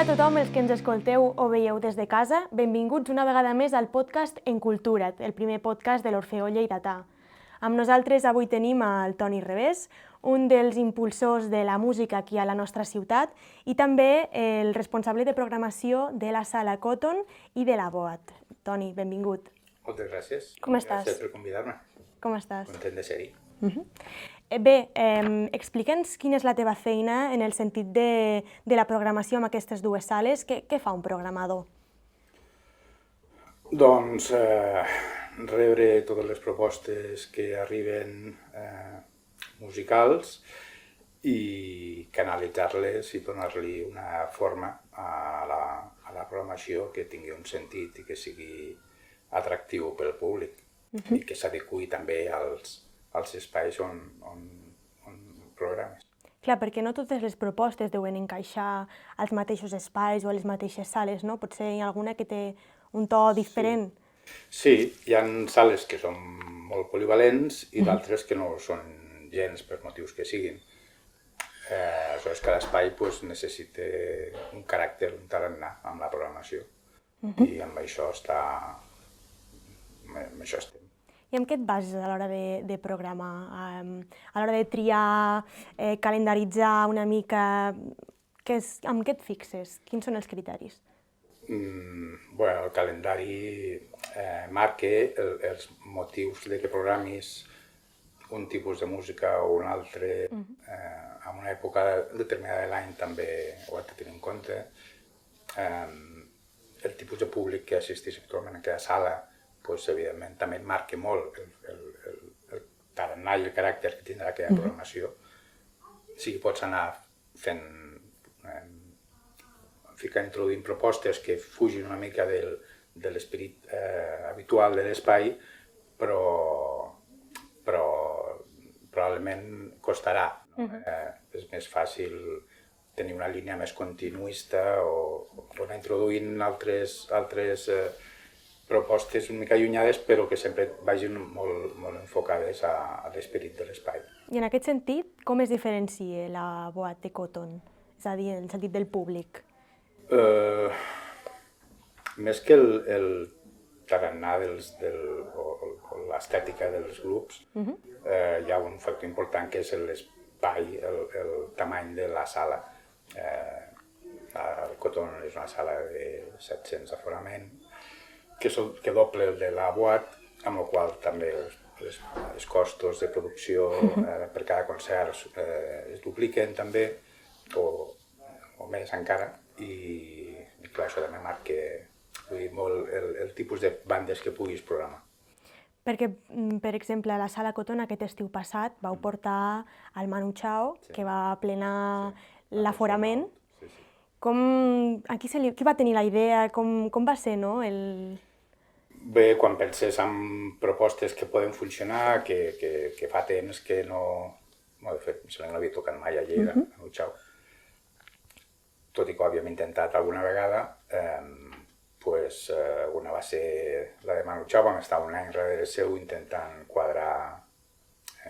tothom els que ens escolteu o veieu des de casa, benvinguts una vegada més al podcast En Cultura't, el primer podcast de l'Orfeó Lleidatà. Amb nosaltres avui tenim el Toni Revés, un dels impulsors de la música aquí a la nostra ciutat i també el responsable de programació de la Sala Cotton i de la Boat. Toni, benvingut. Moltes gràcies. Com estàs? Gràcies per convidar-me. Com estàs? Content de ser-hi. Bé, explica'ns quina és la teva feina en el sentit de la programació amb aquestes dues sales. Què fa un programador? Doncs rebre totes les propostes que arriben musicals i canalitzar-les i donar-li una forma a la programació que tingui un sentit i que sigui atractiu pel públic i que s'adequi també als espais on programes. Clar, perquè no totes les propostes deuen encaixar als mateixos espais o a les mateixes sales, no? Potser hi ha alguna que té un to diferent. Sí, hi ha sales que són molt polivalents i d'altres que no són gens per motius que siguin. Aleshores, cada espai necessita un caràcter, un tarannà amb la programació i amb això estem. I amb què et bases a l'hora de programar? A l'hora de triar, calendaritzar una mica, amb què et fixes? Quins són els criteris? El calendari marca els motius de que programis un tipus de música o un altre. En una època determinada de l'any també ho has de tenir en compte. El tipus de públic que assisteix actualment a cada sala evidentment també marca molt el tarannà i el caràcter que tindrà aquella programació. Sí que pots anar introduint propostes que fugin una mica de l'esperit habitual de l'espai, però probablement costarà. És més fàcil tenir una línia més continuista o anar introduint altres propostes una mica allunyades, però que sempre vagin molt enfocades a l'esperit de l'espai. I en aquest sentit, com es diferencia la Boat de Cotton? És a dir, en el sentit del públic? Més que el tarannà o l'estètica dels grups, hi ha un factor important que és l'espai, el tamany de la sala. El Cotton és una sala de 700 aforament, que doble el de la Boat, amb la qual també els costos de producció per cada concert es dupliquen també, o més encara, i clar, això també marca molt el tipus de bandes que puguis programar. Perquè, per exemple, a la Sala Cotton aquest estiu passat vau portar el Manu Chao, que va plenar l'aforament. Qui va tenir la idea? Com va ser, no? Bé, quan penses en propostes que poden funcionar, que fa temps que no... De fet, em sembla que no havia tocat mai a Lleida, Manu Chao. Tot i que ho havíem intentat alguna vegada, una va ser la de Manu Chao, vam estar un any darrere seu intentant quadrar,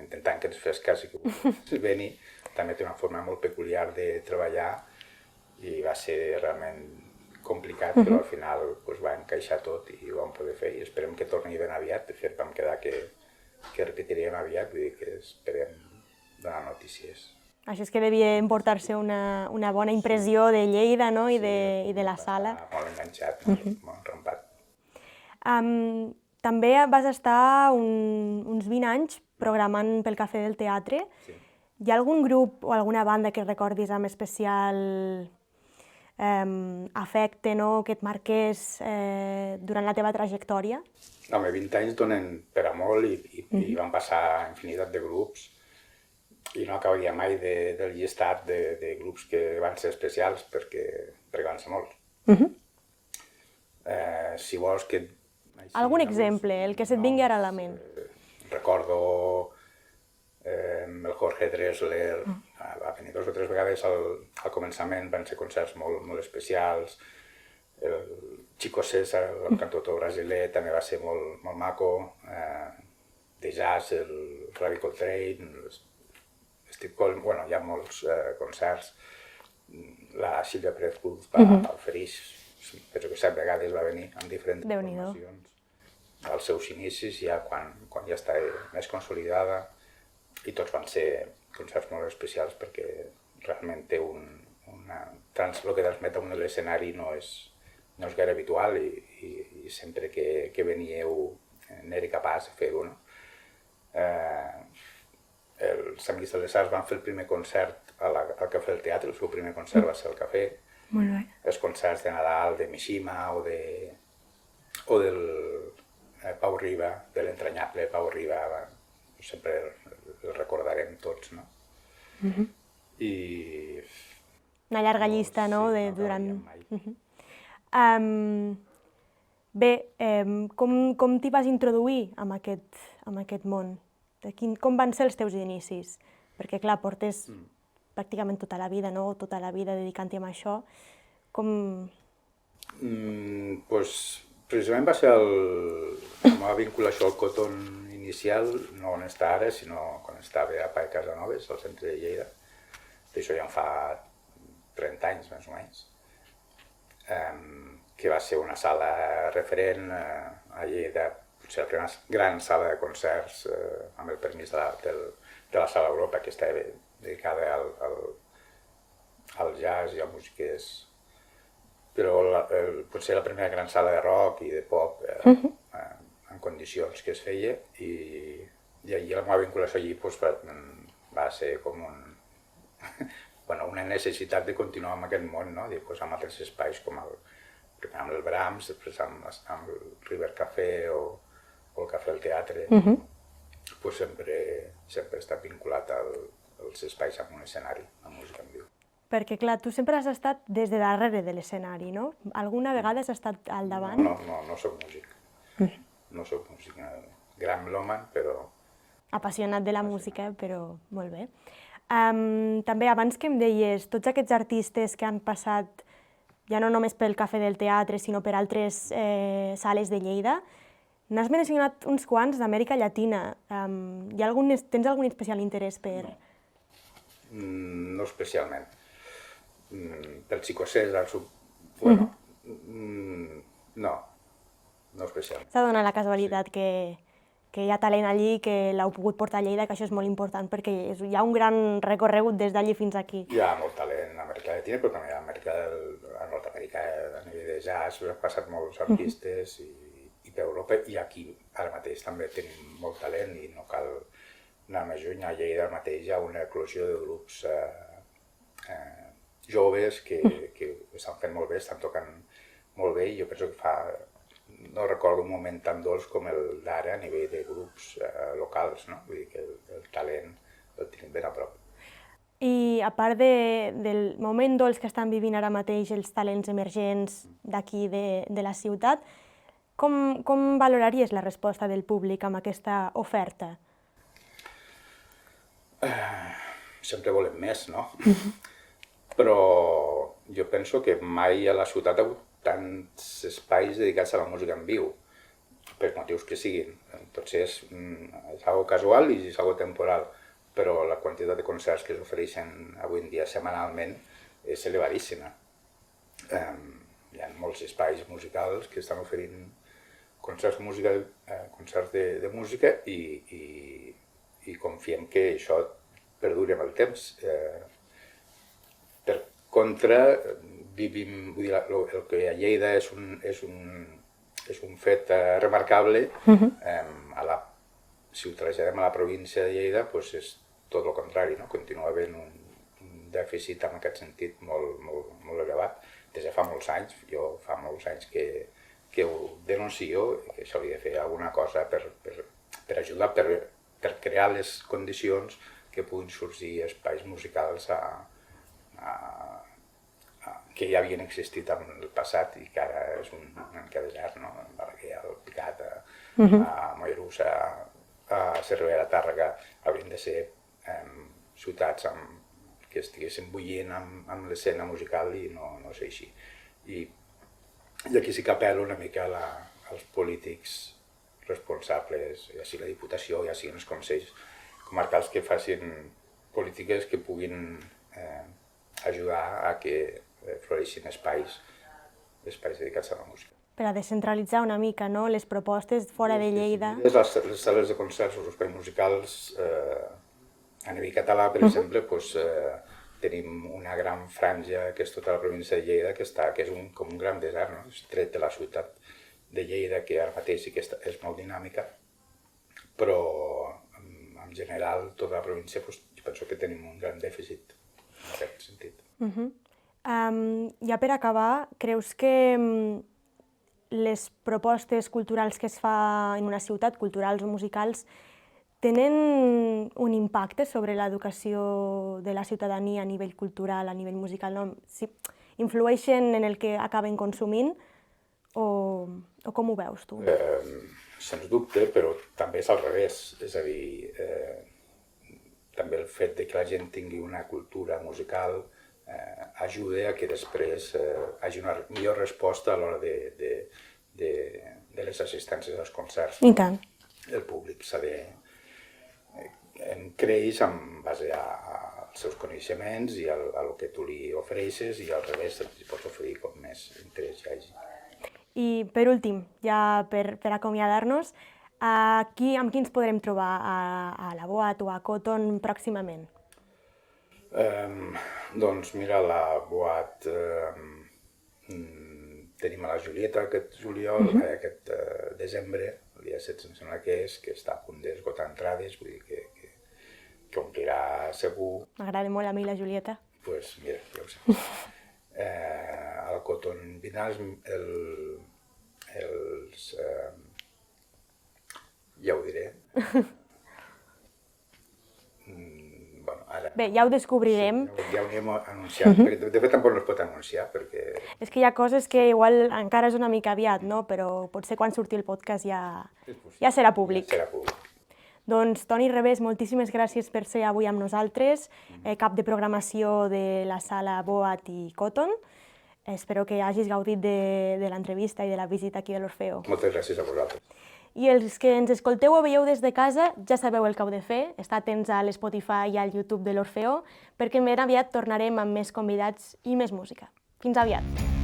intentant que ens fes cas i que volgués venir. També té una forma molt peculiar de treballar i va ser realment complicat, però al final va encaixar tot i ho vam poder fer i esperem que torni ben aviat. De fet, vam quedar que repetiríem aviat, vull dir que esperem donar notícies. Això és que devia emportar-se una bona impressió de Lleida, no? I de la sala. Molt enganxat, molt enrampat. També vas estar uns 20 anys programant pel Cafè del Teatre. Hi ha algun grup o alguna banda que recordis amb especial afecte, que et marqués durant la teva trajectòria? Home, 20 anys donen per a molt i van passar infinitat de grups i no acabaria mai del llistat de grups que van ser especials perquè van ser molts. Si vols que... Algun exemple, el que se't vingui ara a la ment. Recordo el Jorge Drexler, va venir 2 o 3 vegades al començament, van ser concerts molt especials. El Chico César, el cantautor brasiler, també va ser molt maco. De jazz, el Ravi Coltrane, Steve Coleman, hi ha molts concerts. la Sílvia Pérez Cruz va oferir, penso que 7 vegades va venir amb diferents formacions. Als seus inicis, ja quan ja estava més consolidada, i tots van ser concerts molt especials perquè realment té el que transmet a l'escenari no és gaire habitual i sempre que veníeu n'era capaç de fer-ho. Els Amics de les Arts van fer el primer concert al Cafè del Teatre, el seu primer concert va ser al Cafè. Molt bé. Els concerts de Nadal de Mishima o del Pau Riba, de l'entranyable Pau Riba, sempre el recordarem tots, no? I... Una llarga llista, no? Bé, com t'hi vas introduir en aquest món? Com van ser els teus inicis? Perquè, clar, portes pràcticament tota la vida, no? Tota la vida dedicant-t'hi a això. Com... Precisament va ser la meva vinculació al Cotton inicial, no on està ara, sinó quan estava a Pai Casanovas, al centre de Lleida. D'això ja en fa 30 anys, més o menys. Que va ser una sala referent a Lleida, potser la primera gran sala de concerts, amb el permís de la Sala Europa, que estava dedicada al jazz i a músiques, però potser la primera gran sala de rock i de pop en condicions que es feia, i la meva vinculació allí va ser com una necessitat de continuar amb aquest món, no? Amb altres espais com primer amb el Brahms, després amb el River Café o el Cafè del Teatre. Sempre he estat vinculat als espais amb un escenari, amb música en viu. Perquè, clar, tu sempre has estat des de darrere de l'escenari, no? Alguna vegada has estat al davant? No soc músic. No soc músic, gran melòman, però... Apassionat de la música, però molt bé. També, abans que em deies, tots aquests artistes que han passat, ja no només pel Cafè del Teatre, sinó per altres sales de Lleida, n'has mencionat uns quants d'Amèrica Llatina. Tens algun especial interès per...? No especialment. Pel Xicosès, no especialment. S'ha donat la casualitat que hi ha talent allí, que l'heu pogut portar a Lleida, que això és molt important, perquè hi ha un gran recorregut des d'allí fins aquí. Hi ha molt talent a Amèrica Llatina, però també a Nord-Amèrica, a nivell de jazz, han passat molts artistes, i per Europa, i aquí ara mateix també tenim molt talent, i no cal anar més lluny. A Lleida mateix hi ha una eclosió de grups joves que estan fent molt bé, estan tocant molt bé, i jo penso que no recordo un moment tan dolç com el d'ara a nivell de grups locals, no? Vull dir que el talent el tenim ben a prop. I a part del moment dolç que estan vivint ara mateix els talents emergents d'aquí, de la ciutat, com valoraries la resposta del públic amb aquesta oferta? Sempre volem més, no? Però jo penso que mai a la ciutat ha hagut tants espais dedicats a la música en viu, per motius que siguin. Potser és algo casual i és algo temporal, però la quantitat de concerts que s'ofereixen avui en dia setmanalment és elevadíssima. Hi ha molts espais musicals que estan oferint concerts de música i confiem que això perduri amb el temps. Per contra, vivim, vull dir, el que a Lleida és un fet remarcable, si ho traslladem a la província de Lleida, és tot el contrari, no? Continua havent un dèficit en aquest sentit molt elevat, des de fa molts anys. Jo fa molts anys que ho denuncio, que s'hauria de fer alguna cosa per ajudar, per crear les condicions que puguin sorgir espais musicals que ja havien existit en el passat i que ara és un encadellat, no? A Balaguer, al Picat, a Mollerussa, a Cervera, a Tàrrega, haurien de ser ciutats que estiguessin bullint amb l'escena musical i no és així. I aquí sí que apel·lo una mica als polítics responsables, ja sigui la Diputació, ja siguin els consells comarcals, que facin polítiques que puguin ajudar a que floreixin espais dedicats a la música. Per a descentralitzar una mica, no?, les propostes fora de Lleida. Les sales de concerts, els espais musicals, a nivell català, per exemple, tenim una gran franja que és tota la província de Lleida, que és com un gran desert, no? És tret de la ciutat de Lleida, que ara mateix sí que és molt dinàmica, però en general tota la província jo penso que tenim un gran dèficit en aquest sentit. Ja per acabar, creus que les propostes culturals que es fa en una ciutat, culturals o musicals, tenen un impacte sobre l'educació de la ciutadania a nivell cultural, a nivell musical, no? Si influeixen en el que acaben consumint o com ho veus tu? Sens dubte, però també és al revés, és a dir, també el fet de que la gent tingui una cultura musical ajuda a que després hi hagi una millor resposta a l'hora de les assistències als concerts. I tant. El públic creix en base als seus coneixements i al que tu li ofereixes, i al revés li pots oferir com més interès hi hagi. I per últim, ja per acomiadar-nos, amb qui ens podrem trobar a la Boat o a Cotton pròximament? Doncs mira, a la Boat tenim a la Julieta aquest juliol, aquest desembre, el dia 16 em sembla que està a punt d'esgotar entrades, vull dir que omplirà segur. M'agrada molt a mi la Julieta. Doncs mira, ja ho sé. Al Cotton vindran ja ho diré. Bé, ja ho descobrirem. Ja ho hem anunciat, perquè de fet tampoc no es pot anunciar, perquè... És que hi ha coses que igual encara és una mica aviat, no? Però potser quan surti el podcast ja serà públic. Ja serà públic. Doncs, Toni Revés, moltíssimes gràcies per ser avui amb nosaltres, cap de programació de la sala Boat i Cotton. Espero que hagis gaudit de l'entrevista i de la visita aquí a l'Orfeó. Moltes gràcies a vosaltres. I els que ens escolteu o veieu des de casa ja sabeu el que heu de fer, estar atents a l'Spotify i al YouTube de l'Orfeó, perquè ben aviat tornarem amb més convidats i més música. Fins aviat!